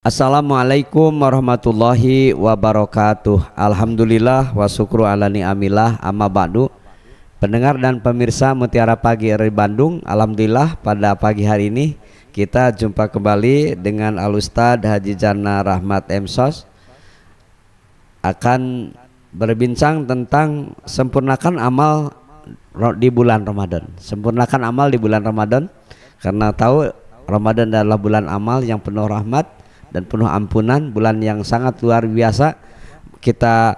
Assalamualaikum warahmatullahi wabarakatuh. Alhamdulillah wa syukru ala ni'amillah, amma ba'du. Pendengar dan pemirsa Mutiara Pagi RRI Bandung, alhamdulillah pada pagi hari ini kita jumpa kembali dengan Al-Ustadz Haji Jana Rahmat M.Sos akan berbincang tentang sempurnakan amal di bulan Ramadan. Sempurnakan amal di bulan Ramadan, karena tahu Ramadan adalah bulan amal yang penuh rahmat dan penuh ampunan, bulan yang sangat luar biasa. Kita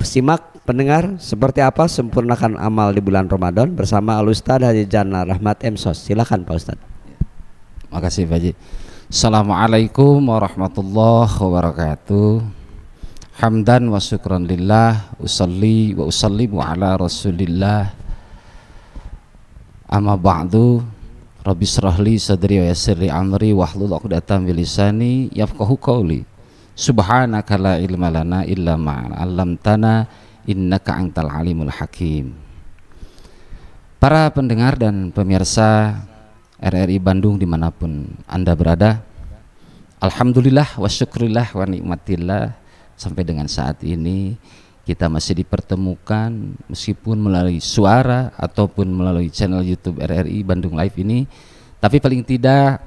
simak pendengar seperti apa sempurnakan amal di bulan Ramadan bersama Al-Ustadz Haji Jana Rahmat M.Sos. Silakan Pak Ustadz. Makasih Pak Haji. Assalamualaikum warahmatullahi wabarakatuh. Hamdan wa syukran lillah, usalli wa usallimu ala rasulillah. Amma ba'du. Rabbi syrahli sadri wa yassirli amri wahlul 'uqdatam min lisani yafqahu qawli. Subhanaka la ilma lana illa ma 'allamtana innaka antal alimul hakim. Para pendengar dan pemirsa RRI Bandung dimanapun Anda berada, alhamdulillah wa syukrillah wa nikmatillah, sampai dengan saat ini kita masih dipertemukan meskipun melalui suara ataupun melalui channel YouTube RRI Bandung Live ini. Tapi paling tidak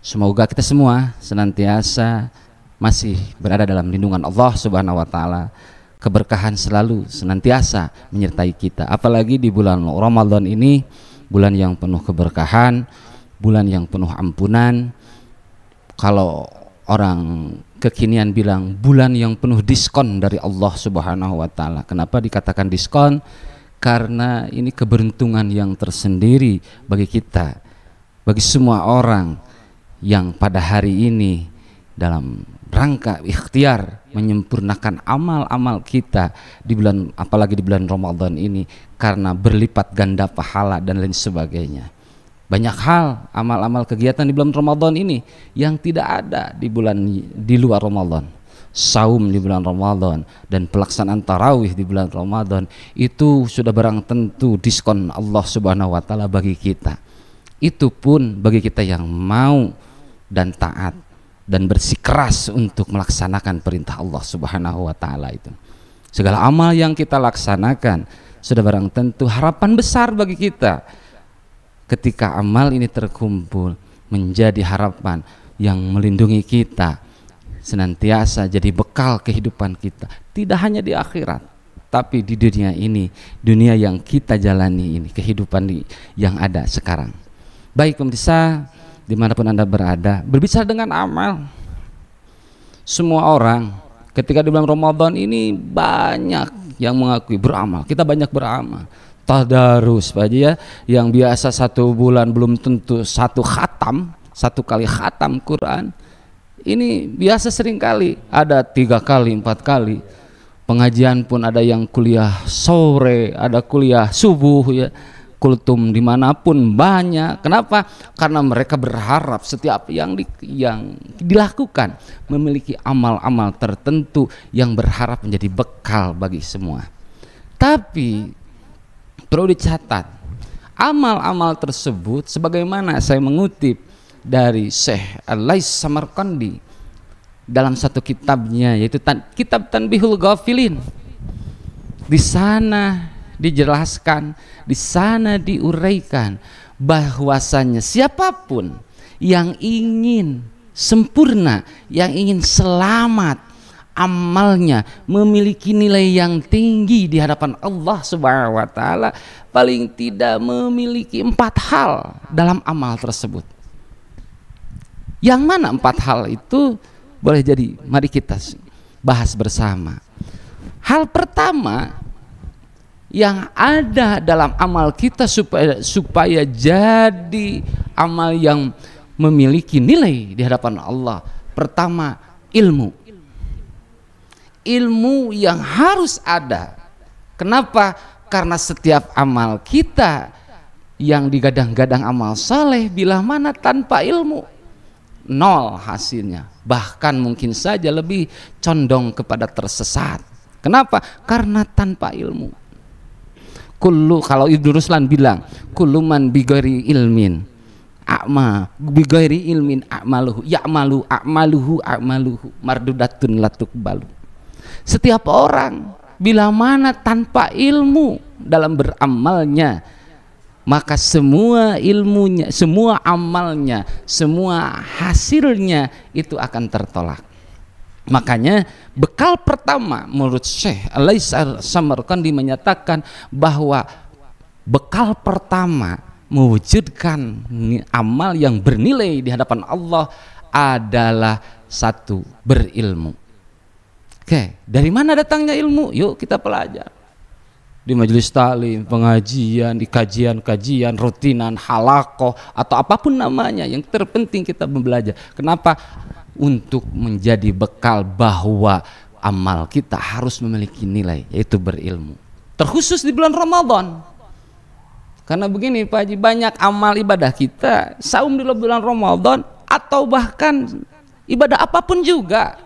semoga kita semua senantiasa masih berada dalam lindungan Allah Subhanahu wa taala. Keberkahan selalu senantiasa menyertai kita, apalagi di bulan Ramadan ini, bulan yang penuh keberkahan, bulan yang penuh ampunan. Kalau orang kekinian bilang bulan yang penuh diskon dari Allah Subhanahu wa taala. Kenapa dikatakan diskon? Karena ini keberuntungan yang tersendiri bagi kita, bagi semua orang yang pada hari ini dalam rangka ikhtiar menyempurnakan amal-amal kita di bulan, apalagi di bulan Ramadan ini, karena berlipat ganda pahala dan lain sebagainya. Banyak hal amal-amal kegiatan di bulan Ramadan ini yang tidak ada di luar Ramadan. Saum di bulan Ramadan dan pelaksanaan tarawih di bulan Ramadan itu sudah barang tentu diskon Allah Subhanahu wa taala bagi kita. Itu pun bagi kita yang mau dan taat dan bersikeras untuk melaksanakan perintah Allah Subhanahu wa taala itu. Segala amal yang kita laksanakan sudah barang tentu harapan besar bagi kita. Ketika amal ini terkumpul menjadi harapan yang melindungi kita, senantiasa jadi bekal kehidupan kita, tidak hanya di akhirat tapi di dunia ini, dunia yang kita jalani ini, kehidupan yang ada sekarang. Baik pemirsa, dimanapun Anda berada, berbicara dengan amal, semua orang ketika di bulan Ramadan ini banyak yang mengakui beramal. Kita banyak beramal. Tadarus Pak Haji ya, yang biasa satu bulan belum tentu satu kali khatam Quran, ini biasa sering kali ada 3 kali 4 kali. Pengajian pun ada yang kuliah sore, ada kuliah subuh ya, kultum dimanapun banyak. Kenapa? Karena mereka berharap setiap yang dilakukan memiliki amal-amal tertentu yang berharap menjadi bekal bagi semua. Tapi perlu dicatat, amal-amal tersebut sebagaimana saya mengutip dari Syekh Al-Lais Samarqandi dalam satu kitabnya, yaitu kitab Tanbihul Ghafilin. Di sana dijelaskan, di sana diuraikan bahwasanya siapapun yang ingin sempurna, yang ingin selamat amalnya, memiliki nilai yang tinggi di hadapan Allah Subhanahu wa taala, paling tidak memiliki 4 hal dalam amal tersebut. Yang mana 4 hal itu? Boleh jadi mari kita bahas bersama. Hal pertama yang ada dalam amal kita supaya jadi amal yang memiliki nilai di hadapan Allah, pertama ilmu yang harus ada. Kenapa? Karena setiap amal kita yang digadang-gadang amal saleh, bila mana tanpa ilmu, nol hasilnya, bahkan mungkin saja lebih condong kepada tersesat. Kenapa? Karena tanpa ilmu. Kalau Ibnu Ruslan bilang kullu man bighairi ilmin a'ma bighairi ilmin a'maluhu a'maluhu mardudatun latukbalu. Setiap orang bila mana tanpa ilmu dalam beramalnya, maka semua ilmunya, semua amalnya, semua hasilnya itu akan tertolak. Makanya bekal pertama menurut Syekh Alais Samarqandi menyatakan bahwa bekal pertama mewujudkan amal yang bernilai di hadapan Allah adalah satu, berilmu. Oke, dari mana datangnya ilmu? Yuk kita pelajari di majelis taklim, pengajian, di kajian-kajian rutinan, halakoh atau apapun namanya. Yang terpenting kita belajar. Kenapa? Untuk menjadi bekal bahwa amal kita harus memiliki nilai, yaitu berilmu. Terkhusus di bulan Ramadan. Karena begini Pak Haji, banyak amal ibadah kita saum di bulan Ramadan atau bahkan ibadah apapun juga.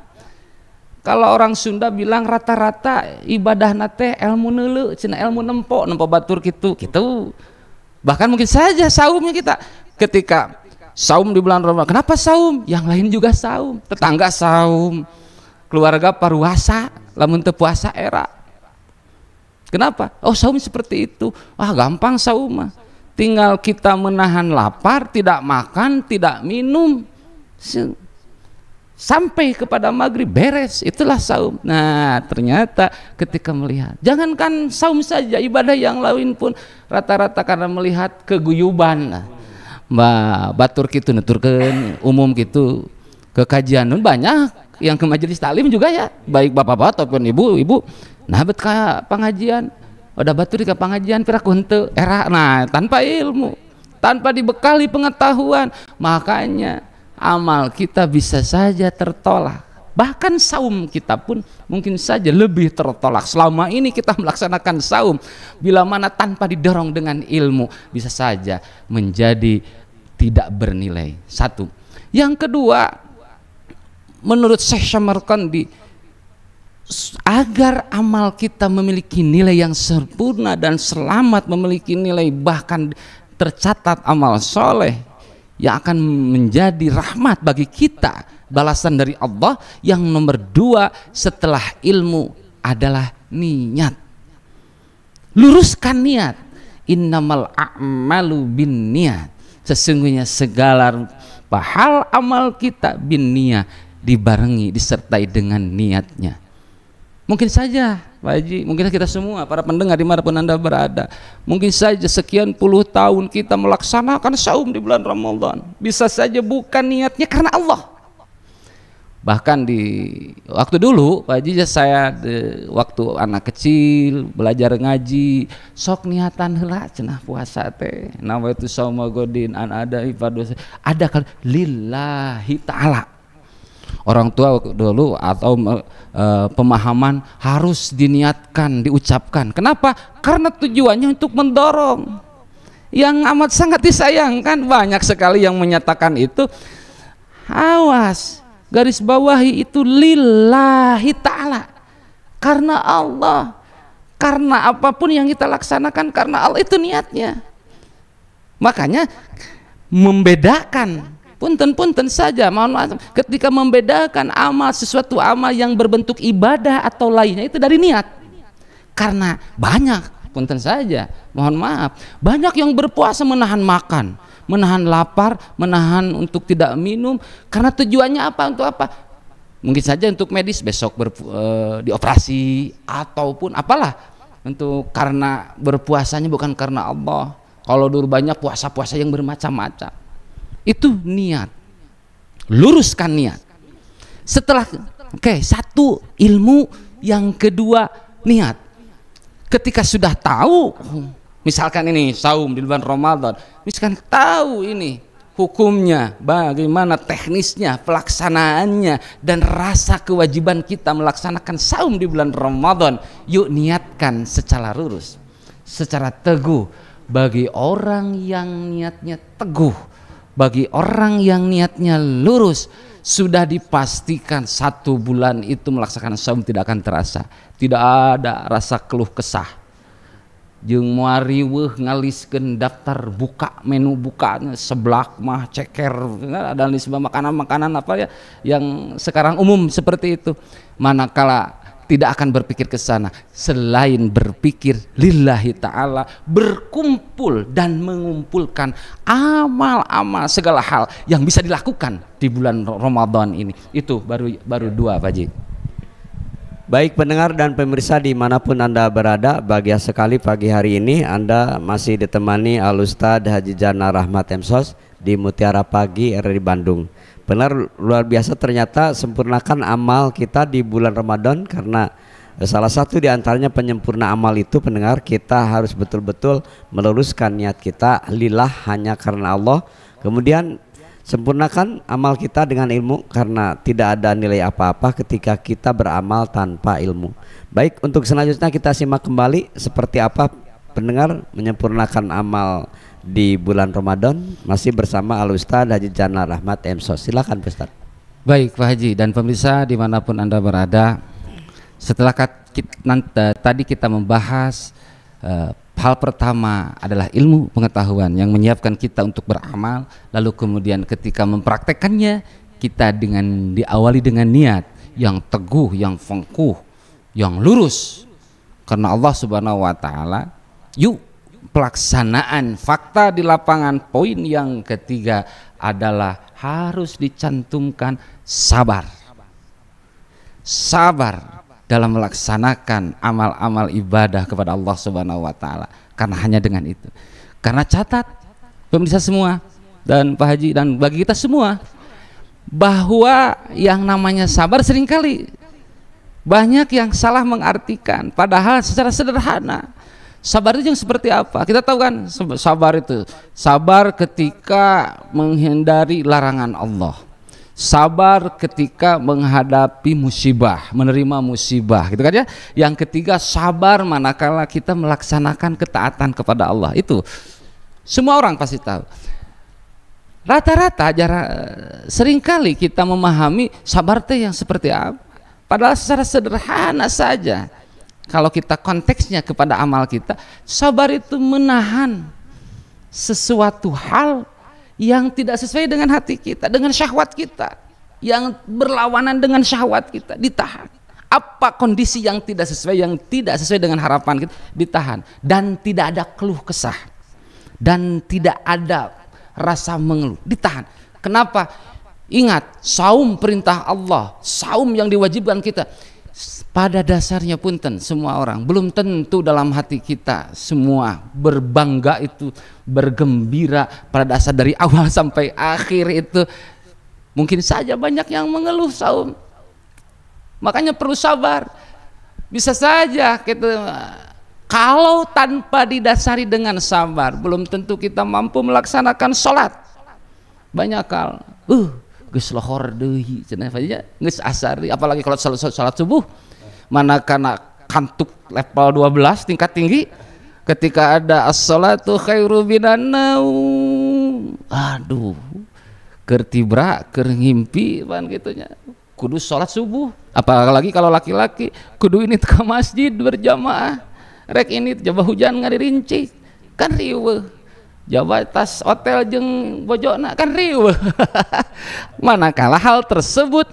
Kalau orang Sunda bilang rata-rata ibadah nate ilmu neuleu, cenah ilmu nempo batur gitu. Bahkan mungkin saja saumnya kita ketika saum di bulan Ramadan. Kenapa saum? Yang lain juga saum. Tetangga saum, keluarga paruasa, lamun teu puasa era. Kenapa? Oh, saum seperti itu. Gampang saum mah. Tinggal kita menahan lapar, tidak makan, tidak minum. Sampai kepada maghrib beres, itulah saum. Nah ternyata ketika melihat, jangankan saum saja, ibadah yang lain pun rata-rata karena melihat keguyuban. Batur gitu nuturkeun umum gitu ke kajian banyak yang ke majelis taklim juga ya, baik bapak-bapak ataupun ibu-ibu. Nah bet ka pengajian, udah batur ke pengajian piraku henteu era. Nah tanpa ilmu, tanpa dibekali pengetahuan, makanya amal kita bisa saja tertolak. Bahkan saum kita pun mungkin saja lebih tertolak. Selama ini kita melaksanakan saum, bila mana tanpa didorong dengan ilmu, bisa saja menjadi tidak bernilai. Satu. Yang kedua, menurut Syekh Samarqandi, agar amal kita memiliki nilai yang sempurna dan selamat, memiliki nilai bahkan tercatat amal soleh yang akan menjadi rahmat bagi kita, balasan dari Allah, yang nomor dua setelah ilmu adalah niat. Luruskan niat. Innamal a'malu bin niat. Sesungguhnya segala hal amal kita bin niat, dibarengi, disertai dengan niatnya. Mungkin saja Pak Haji, mungkin kita semua para pendengar dimanapun Anda berada, mungkin saja sekian puluh tahun kita melaksanakan saum di bulan Ramadan, bisa saja bukan niatnya karena Allah. Bahkan di waktu dulu Pak Haji, saya waktu anak kecil belajar ngaji, sok niatan heula cenah puasa teh, nawaitu sauma godin an ada ibadah, ada kali lillahi ta'ala. Orang tua dulu atau pemahaman harus diniatkan, diucapkan. Kenapa? Karena tujuannya untuk mendorong. Yang amat sangat disayangkan, banyak sekali yang menyatakan itu. Awas, garis bawahi itu lillahi ta'ala, karena Allah. Karena apapun yang kita laksanakan karena Allah, itu niatnya. Makanya membedakan, punten saja, mohon maaf, ketika membedakan amal, sesuatu amal yang berbentuk ibadah atau lainnya, itu dari niat. Karena banyak, punten saja, mohon maaf, banyak yang berpuasa menahan makan, menahan lapar, menahan untuk tidak minum, karena tujuannya apa? Untuk apa? Mungkin saja untuk medis, besok dioperasi ataupun apalah, untuk karena berpuasanya bukan karena Allah. Kalau dulu banyak puasa-puasa yang bermacam-macam. Itu niat. Luruskan niat. Setelah satu ilmu, yang kedua niat. Ketika sudah tahu, misalkan ini saum di bulan Ramadan, misalkan tahu ini hukumnya, bagaimana teknisnya, pelaksanaannya, dan rasa kewajiban kita melaksanakan saum di bulan Ramadan, yuk niatkan secara lurus, secara teguh. Bagi orang yang niatnya teguh, bagi orang yang niatnya lurus, sudah dipastikan 1 bulan itu melaksanakan saum tidak akan terasa. Tidak ada rasa keluh kesah. jeung moal riweuh ngaliskeun daftar buka menu buka seblak mah ceker ada nisbah makanan-makanan apa ya yang sekarang umum seperti itu. Manakala tidak akan berpikir ke sana selain berpikir lillahi ta'ala, berkumpul dan mengumpulkan amal-amal segala hal yang bisa dilakukan di bulan Ramadan ini. Itu baru dua Pak Haji. Baik pendengar dan pemirsa dimanapun Anda berada, bahagia sekali pagi hari ini Anda masih ditemani Al-Ustadz Haji Jana Rahmat M.Sos di Mutiara Pagi RRI Bandung. Benar, luar biasa ternyata sempurnakan amal kita di bulan Ramadan, karena salah satu di antaranya penyempurna amal itu pendengar, kita harus betul-betul meluruskan niat kita lillah hanya karena Allah. Kemudian sempurnakan amal kita dengan ilmu, karena tidak ada nilai apa-apa ketika kita beramal tanpa ilmu. Baik, untuk selanjutnya kita simak kembali seperti apa pendengar menyempurnakan amal di bulan Ramadan, masih bersama Al-Ustadz Haji Jana Rahmat M.Sos. Silakan Ustadz. Baik Pak Haji dan pemirsa dimanapun Anda berada, setelah tadi kita membahas hal pertama adalah ilmu pengetahuan yang menyiapkan kita untuk beramal, lalu kemudian ketika mempraktekannya kita diawali dengan niat yang teguh, yang fengkuh, yang lurus karena Allah Subhanahu wa taala. Yuk pelaksanaan fakta di lapangan. Poin yang ketiga adalah harus dicantumkan sabar dalam melaksanakan amal-amal ibadah kepada Allah Subhanahu wa taala. Karena hanya dengan itu. Karena catat pemirsa semua dan Pak Haji dan bagi kita semua, bahwa yang namanya sabar seringkali banyak yang salah mengartikan, padahal secara sederhana sabar itu yang seperti apa? Kita tahu kan sabar itu sabar ketika menghindari larangan Allah, sabar ketika menghadapi musibah, menerima musibah, gitu kan ya. Yang ketiga sabar manakala kita melaksanakan ketaatan kepada Allah. Itu semua orang pasti tahu. Rata-rata seringkali kita memahami sabar itu yang seperti apa, padahal secara sederhana saja. Kalau kita konteksnya kepada amal kita, sabar itu menahan sesuatu hal yang tidak sesuai dengan hati kita, dengan syahwat kita, yang berlawanan dengan syahwat kita, ditahan. Apa kondisi yang tidak sesuai dengan harapan kita, ditahan. Dan tidak ada keluh kesah, dan tidak ada rasa mengeluh, ditahan. Kenapa? Ingat, saum perintah Allah, saum yang diwajibkan kita. Pada dasarnya punten semua orang, belum tentu dalam hati kita semua berbangga itu, bergembira pada dasar dari awal sampai akhir itu. Mungkin saja banyak yang mengeluh saum, makanya perlu sabar. Bisa saja kita kalau tanpa didasari dengan sabar, belum tentu kita mampu melaksanakan sholat. Banyak hal geus lohor deui cenah aja geus asar, apalagi kalau salat subuh, manakala kantuk level 12 tingkat tinggi, ketika ada as-salatu khairu minan naum, aduh keur tibra keur ngimpi pan gitunya, kudu salat subuh. Apalagi kalau laki-laki kudu ini ke masjid berjamaah, rek ini coba hujan ngaririnci kan riweuh, jaba tas hotel jeung bojona kan riweuh. Manakala hal tersebut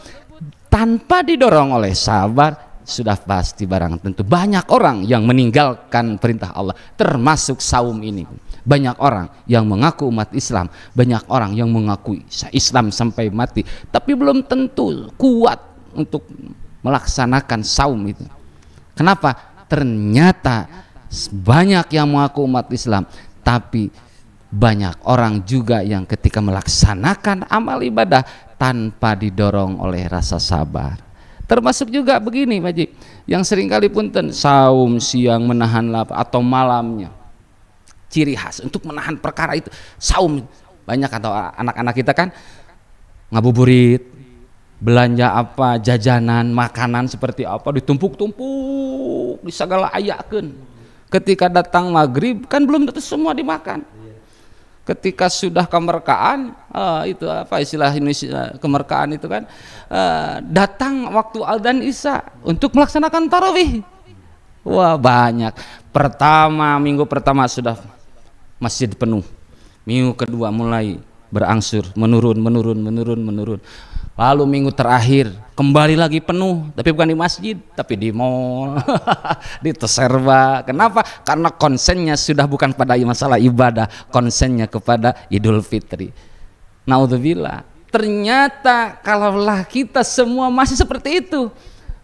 tanpa didorong oleh sabar, sudah pasti barang tentu banyak orang yang meninggalkan perintah Allah, termasuk saum ini. Banyak orang yang mengaku umat Islam, banyak orang yang mengakui Islam sampai mati, tapi belum tentu kuat untuk melaksanakan saum itu. Kenapa? Ternyata banyak yang mengaku umat Islam, tapi banyak orang juga yang ketika melaksanakan amal ibadah tanpa didorong oleh rasa sabar. Termasuk juga begini Pak Haji, yang seringkali punten saum siang menahan lapar atau malamnya. Ciri khas untuk menahan perkara itu saum. Banyak atau anak-anak kita kan ngabuburit, belanja apa, jajanan, makanan seperti apa ditumpuk-tumpuk di segala ayakeun. Ketika datang maghrib kan belum tentu semua dimakan. Ketika sudah kemerkaan, itu apa istilah Indonesia kemerkaan itu kan, datang waktu adzan isya untuk melaksanakan tarawih. Wah banyak Minggu pertama sudah masjid penuh. Minggu kedua mulai berangsur menurun. Lalu minggu terakhir kembali lagi penuh, tapi bukan di masjid, tapi di mall, di Toserba. Kenapa? Karena konsennya sudah bukan pada masalah ibadah, konsennya kepada Idul Fitri. Naudzubillah. Ternyata kalaulah kita semua masih seperti itu,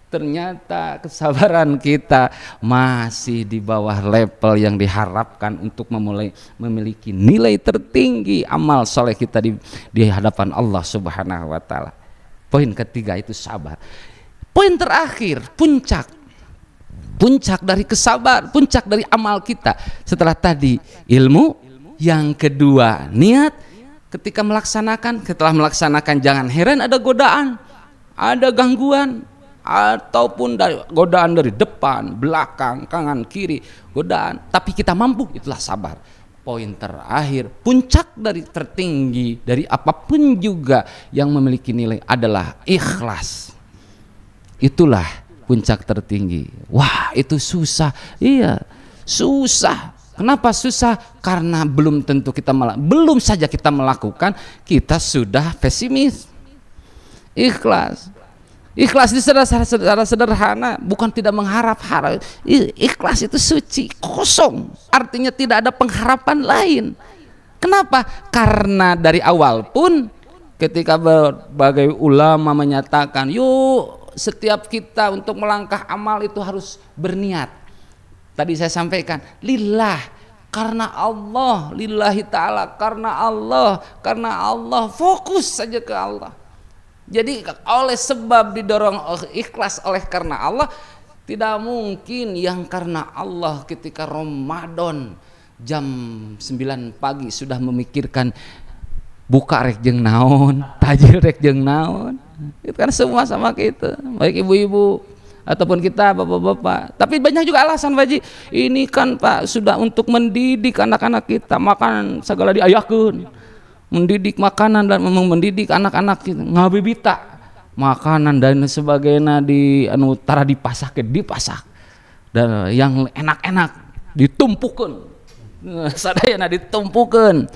ternyata kesabaran kita masih di bawah level yang diharapkan untuk memiliki nilai tertinggi amal soleh kita di hadapan Allah Subhanahu wa Ta'ala. Poin ketiga itu sabar. Poin terakhir, puncak dari kesabar, puncak dari amal kita setelah tadi ilmu, yang kedua niat. Setelah melaksanakan jangan heran ada godaan, ada gangguan, ataupun godaan dari depan, belakang, kanan, kiri, godaan, tapi kita mampu, itulah sabar. Poin terakhir, puncak dari tertinggi dari apapun juga yang memiliki nilai adalah ikhlas. Itulah puncak tertinggi. Wah, itu susah. Iya, susah. Kenapa susah? Karena belum saja kita melakukan, kita sudah pesimis. Ikhlas itu secara sederhana bukan tidak mengharap-harap. Ikhlas itu suci, kosong, artinya tidak ada pengharapan lain. Kenapa? Karena dari awal pun ketika berbagai ulama menyatakan, yuk setiap kita untuk melangkah amal itu harus berniat. Tadi saya sampaikan, lillah, karena Allah, lillahi ta'ala, karena Allah, fokus saja ke Allah. Jadi oleh sebab didorong ikhlas oleh karena Allah, tidak mungkin yang karena Allah ketika Ramadan jam 9 pagi sudah memikirkan buka rek jeung naon, tajil rek jeung naon. Itu kan semua sama kita, baik ibu-ibu ataupun kita bapak-bapak. Tapi banyak juga alasan, Pak Haji. Ini kan Pak sudah untuk mendidik anak-anak kita, makan segala diayakeun. Mendidik makanan dan mendidik anak-anak kita, ngabibita makanan dan sebagainya tara dipasak dan yang enak-enak ditumpukan, sadayana ditumpukan.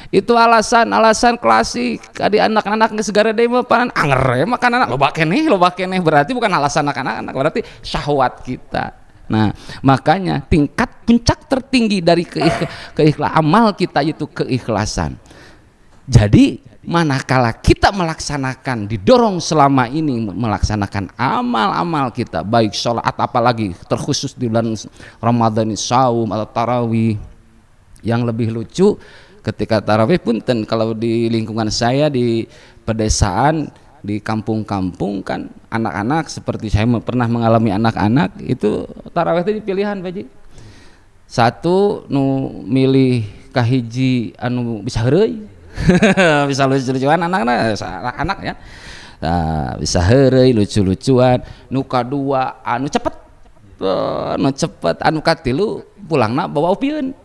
Itu alasan klasik di anak-anak segara deui mah panan anger makanan loba keneh berarti bukan alasan anak-anak, berarti syahwat kita. Nah, makanya tingkat puncak tertinggi dari keikhlasan amal kita itu keikhlasan. Jadi manakala kita didorong selama ini melaksanakan amal-amal kita, baik sholat apalagi terkhusus di bulan Ramadan ini saum atau tarawih. Yang lebih lucu ketika tarawih punten, kalau di lingkungan saya di pedesaan, di kampung-kampung kan anak-anak seperti saya pernah mengalami anak-anak itu tarawih itu pilihan, Pak Haji. Satu nu milih kahiji anu bisa heureuy. Bisa lucu-lucuan anak-anak ya. Nah, bisa heureuy lucu-lucuan. Nu kadua anu cepet. Anu katilu pulangna bawa upieun.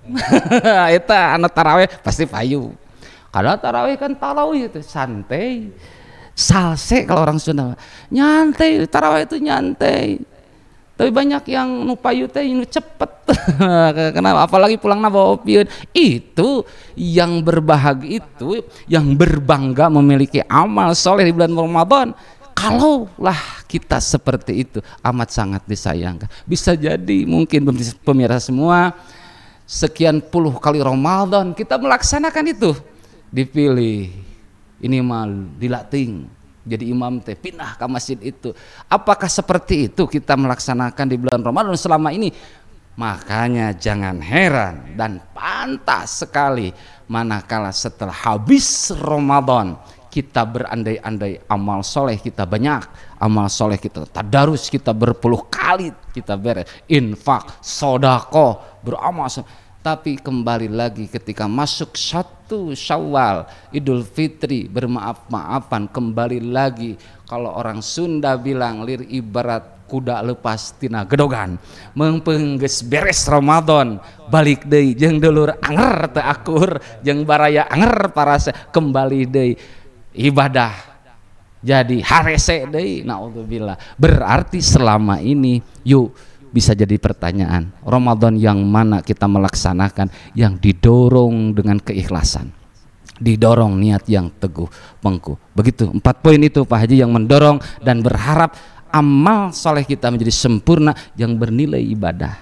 Eta anu tarawih pasti payu. Kada tarawih kan tarawih itu santai. Salse kalau orang Sunda. Nyantai, tarawih itu nyantai. Tapi banyak yang nu payu teh nu cepet. Kenapa? Apalagi pulangna bawa opieun. Itu yang berbahagia, itu yang berbangga memiliki amal soleh di bulan Ramadan. Kalaulah kita seperti itu, amat sangat disayangkan. Bisa jadi mungkin pemirsa semua sekian puluh kali Ramadan kita melaksanakan itu, dipilih ini mal dilatih jadi imam teh pindah ke masjid itu. Apakah seperti itu kita melaksanakan di bulan Ramadan selama ini? Makanya jangan heran dan pantas sekali manakala setelah habis Ramadan kita berandai-andai amal soleh kita banyak, amal soleh kita tadarus kita berpuluh kali kita beres, infak, sodako, beramal. Tapi kembali lagi ketika masuk 1 Syawal, Idul Fitri, bermaaf-maafan, kembali lagi kalau orang Sunda bilang lir ibarat kuda lepas tina gedogan, mengpengges beres Ramadan balik deui jeung dulur anger teu akur jeung baraya anger parase kembali deui ibadah jadi harese deui. Naudzubillah. Berarti selama ini yuk bisa jadi pertanyaan, Ramadan yang mana kita melaksanakan yang didorong dengan keikhlasan, didorong niat yang teguh pengku. Begitu 4 poin itu Pak Haji yang mendorong dan berharap amal soleh kita menjadi sempurna yang bernilai ibadah.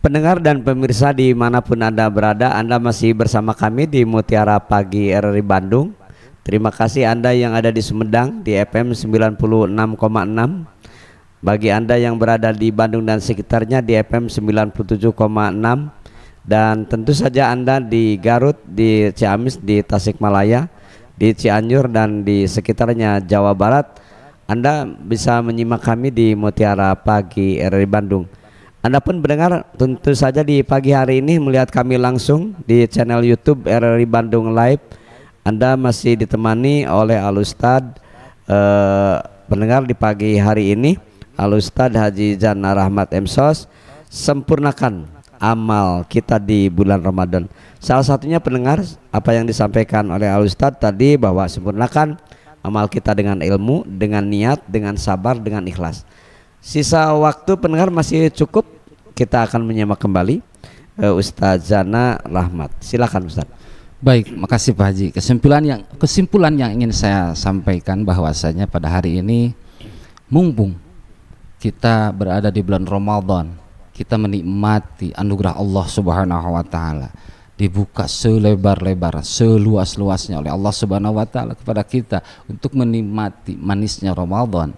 Pendengar dan pemirsa dimanapun Anda berada, Anda masih bersama kami di Mutiara Pagi RRI Bandung. Terima kasih Anda yang ada di Sumedang di FM 96,6. Bagi Anda yang berada di Bandung dan sekitarnya di FM 97,6. Dan tentu saja Anda di Garut, di Ciamis, di Tasikmalaya, di Cianjur dan di sekitarnya Jawa Barat, Anda bisa menyimak kami di Mutiara Pagi RRI Bandung. Anda pun mendengar tentu saja di pagi hari ini melihat kami langsung di channel YouTube RRI Bandung Live. Anda masih ditemani oleh Al-Ustadz pendengar di pagi hari ini, Al-Ustadz Haji Jana Rahmat M.Sos. Sempurnakan amal kita di bulan Ramadan. Salah satunya pendengar apa yang disampaikan oleh Al-Ustadz tadi, bahwa sempurnakan amal kita dengan ilmu, dengan niat, dengan sabar, dengan ikhlas. Sisa waktu pendengar masih cukup, kita akan menyimak kembali Ustadz Jana Rahmat. Silakan Ustadz. Baik, makasih Pak Haji. Kesimpulan yang ingin saya sampaikan bahwasanya pada hari ini mumpung kita berada di bulan Ramadan, kita menikmati anugerah Allah Subhanahu wa taala, dibuka selebar-lebar, seluas-luasnya oleh Allah Subhanahu wa taala kepada kita untuk menikmati manisnya Ramadan.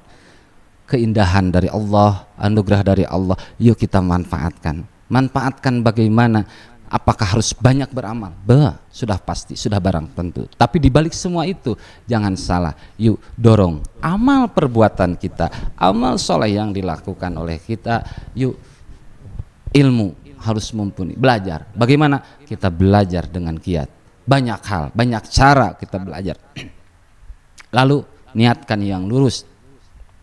Keindahan dari Allah, anugerah dari Allah, yuk kita manfaatkan. Manfaatkan bagaimana? Apakah harus banyak beramal? Sudah pasti, sudah barang tentu. Tapi dibalik semua itu, jangan salah, yuk dorong amal perbuatan kita, amal soleh yang dilakukan oleh kita. Yuk, ilmu harus mumpuni, belajar. Bagaimana? Kita belajar dengan giat. Banyak hal, banyak cara kita belajar. Lalu niatkan yang lurus,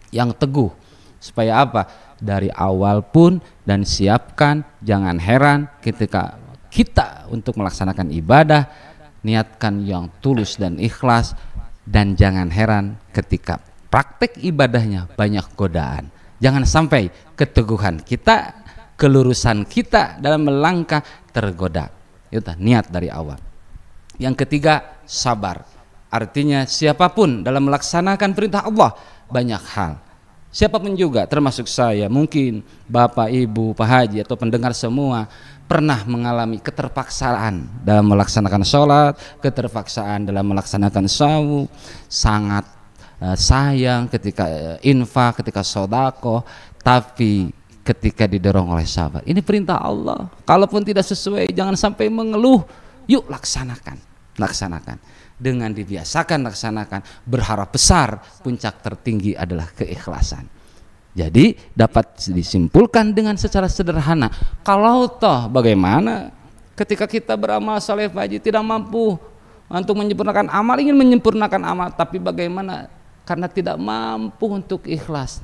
yang teguh, supaya apa? Dari awal pun dan siapkan, jangan heran ketika kita untuk melaksanakan ibadah, niatkan yang tulus dan ikhlas, dan jangan heran ketika praktek ibadahnya banyak godaan. Jangan sampai keteguhan kita, kelurusan kita dalam melangkah tergoda. Itu niat dari awal. Yang ketiga, sabar. Artinya siapapun dalam melaksanakan perintah Allah, banyak hal. Siapapun juga, termasuk saya, mungkin Bapak, Ibu, Pak Haji atau pendengar semua pernah mengalami keterpaksaan dalam melaksanakan sholat, keterpaksaan dalam melaksanakan saum, sangat sayang ketika infak, ketika sodako, tapi ketika didorong oleh sahabat, ini perintah Allah. Kalaupun tidak sesuai, jangan sampai mengeluh. Yuk laksanakan, laksanakan. Dengan dibiasakan laksanakan, berharap besar, puncak tertinggi adalah keikhlasan. Jadi dapat disimpulkan dengan secara sederhana, kalau toh bagaimana ketika kita beramal saleh Haji tidak mampu untuk menyempurnakan amal, ingin menyempurnakan amal, tapi bagaimana karena tidak mampu untuk ikhlas,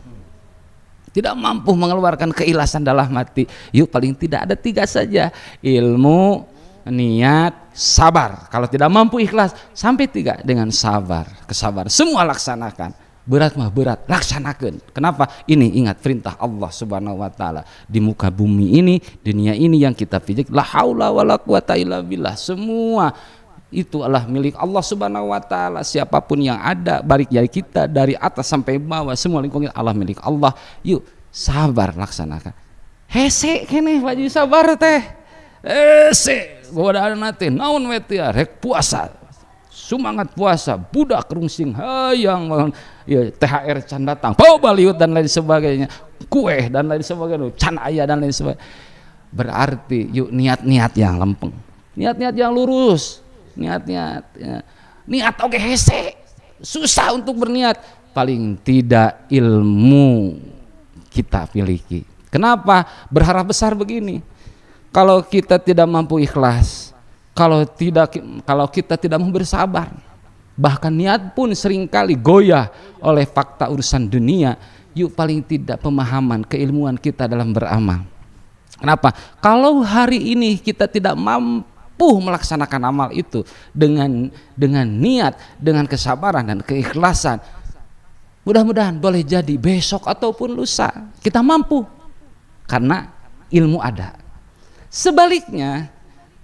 tidak mampu mengeluarkan keikhlasan dalam hati. Yuk paling tidak ada 3 saja, ilmu, niat, sabar. Kalau tidak mampu ikhlas, sampai 3 dengan sabar, kesabaran. Semua laksanakan. Berat mah berat, laksanakan. Kenapa? Ini ingat perintah Allah Subhanahu wa taala. Di muka bumi ini, dunia ini yang kita pijak, la haula wala quwata illa billah. Semua itu adalah milik Allah Subhanahu wa taala. Siapapun yang ada, baik dari kita dari atas sampai bawah, semua lingkungan Allah, milik Allah. Yuk sabar, laksanakan. Hese kene wajib sabar teh. Hese godaan teh naon we teh rek puasa. Semangat puasa, budak rungsing hayang ya, THR can datang, bawa baliut dan lain sebagainya, kue dan lain sebagainya, can ayah dan lain sebagainya. Berarti yuk niat-niat yang lempeng, niat-niat yang lurus, niat-niat ya. Niat oke hese, susah untuk berniat, paling tidak ilmu kita miliki. Kenapa berharap besar begini? Kalau kita tidak mampu ikhlas, kalau kita tidak mau bersabar, bahkan niat pun seringkali goyah oleh fakta urusan dunia, yuk paling tidak pemahaman keilmuan kita dalam beramal. Kenapa? Kalau hari ini kita tidak mampu melaksanakan amal itu dengan niat, dengan kesabaran dan keikhlasan, mudah-mudahan boleh jadi besok ataupun lusa kita mampu karena ilmu ada. Sebaliknya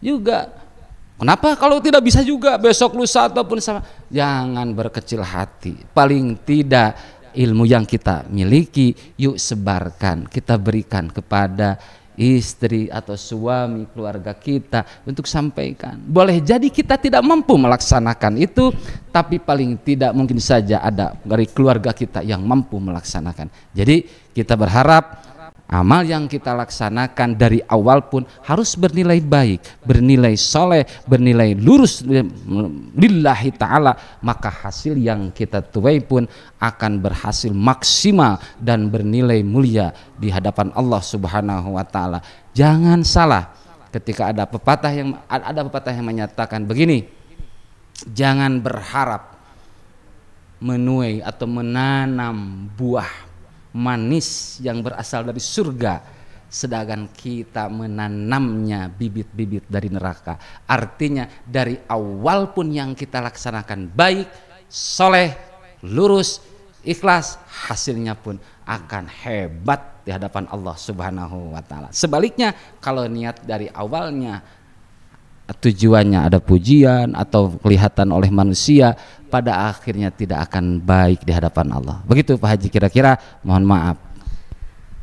juga, kenapa kalau tidak bisa juga besok lusa ataupun sama? Jangan berkecil hati. Paling tidak ilmu yang kita miliki yuk sebarkan, kita berikan kepada istri atau suami keluarga kita untuk sampaikan. Boleh jadi kita tidak mampu melaksanakan itu, tapi paling tidak mungkin saja ada dari keluarga kita yang mampu melaksanakan. Jadi kita berharap amal yang kita laksanakan dari awal pun harus bernilai baik, bernilai soleh, bernilai lurus lillahi ta'ala, maka hasil yang kita tuai pun akan berhasil maksimal dan bernilai mulia di hadapan Allah Subhanahu wa ta'ala. Jangan salah ketika ada pepatah yang menyatakan begini, jangan berharap menuai atau menanam buah manis yang berasal dari surga sedangkan kita menanamnya bibit-bibit dari neraka. Artinya dari awal pun yang kita laksanakan baik, soleh, lurus, ikhlas, hasilnya pun akan hebat di hadapan Allah Subhanahu wa ta'ala. Sebaliknya kalau niat dari awalnya tujuannya ada pujian atau kelihatan oleh manusia, pada akhirnya tidak akan baik di hadapan Allah. Begitu Pak Haji kira-kira, mohon maaf.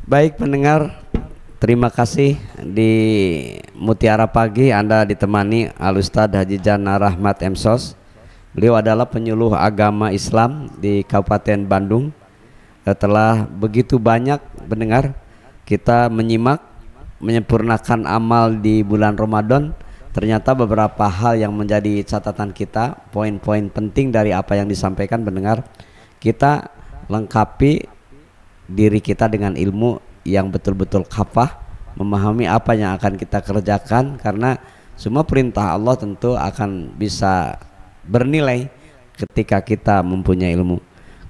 Baik pendengar, terima kasih di Mutiara Pagi Anda ditemani Al Ustadz Haji Jana Rahmat M.Sos. Beliau adalah penyuluh agama Islam di Kabupaten Bandung. Setelah begitu banyak pendengar kita menyimak menyempurnakan amal di bulan Ramadan, ternyata beberapa hal yang menjadi catatan kita, poin-poin penting dari apa yang disampaikan pendengar, kita lengkapi diri kita dengan ilmu yang betul-betul kafah, memahami apa yang akan kita kerjakan, karena semua perintah Allah tentu akan bisa bernilai ketika kita mempunyai ilmu.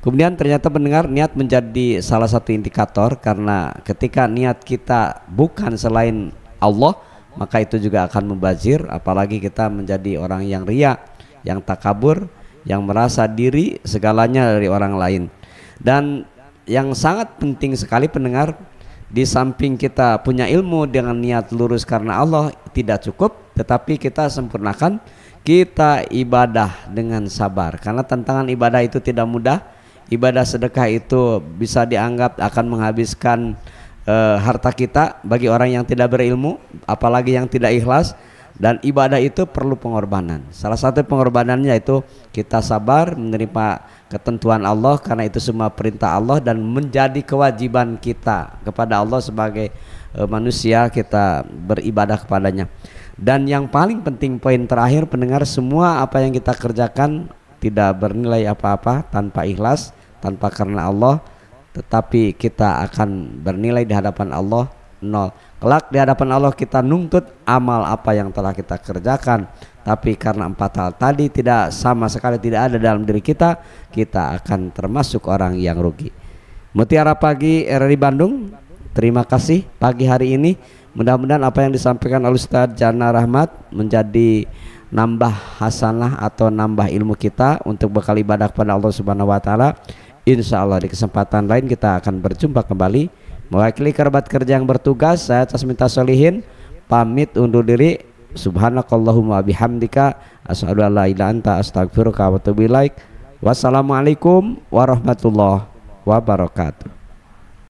Kemudian ternyata pendengar, niat menjadi salah satu indikator, karena ketika niat kita bukan selain Allah, maka itu juga akan membazir, apalagi kita menjadi orang yang riya, yang takabur, yang merasa diri segalanya dari orang lain. Dan yang sangat penting sekali pendengar, di samping kita punya ilmu dengan niat lurus karena Allah tidak cukup, tetapi kita sempurnakan, kita ibadah dengan sabar, karena tantangan ibadah itu tidak mudah. Ibadah sedekah itu bisa dianggap akan menghabiskan harta kita bagi orang yang tidak berilmu, apalagi yang tidak ikhlas. Dan ibadah itu perlu pengorbanan. Salah satu pengorbanannya itu kita sabar menerima ketentuan Allah, karena itu semua perintah Allah dan menjadi kewajiban kita kepada Allah sebagai manusia, kita beribadah kepadanya. Dan yang paling penting, poin terakhir pendengar, semua apa yang kita kerjakan tidak bernilai apa-apa tanpa ikhlas, tanpa karena Allah, tetapi kita akan bernilai di hadapan Allah nol. Kelak di hadapan Allah kita nuntut amal apa yang telah kita kerjakan, tapi karena empat hal tadi tidak sama sekali tidak ada dalam diri kita, kita akan termasuk orang yang rugi. Mutiara Pagi RRI Bandung, terima kasih pagi hari ini. Mudah-mudahan apa yang disampaikan oleh Ustadz Jana Rahmat menjadi nambah hasanah atau nambah ilmu kita untuk bekal ibadah kepada Allah Subhanahu wa taala. Insya Allah di kesempatan lain kita akan berjumpa kembali. Mewakili kerabat kerja yang bertugas, saya Tasminta Solihin pamit undur diri. Subhanakallahumma bihamdika asyhadu an la ilaha illa anta astaghfiruka wa atubu ilaik. Wassalamualaikum warahmatullahi wabarakatuh.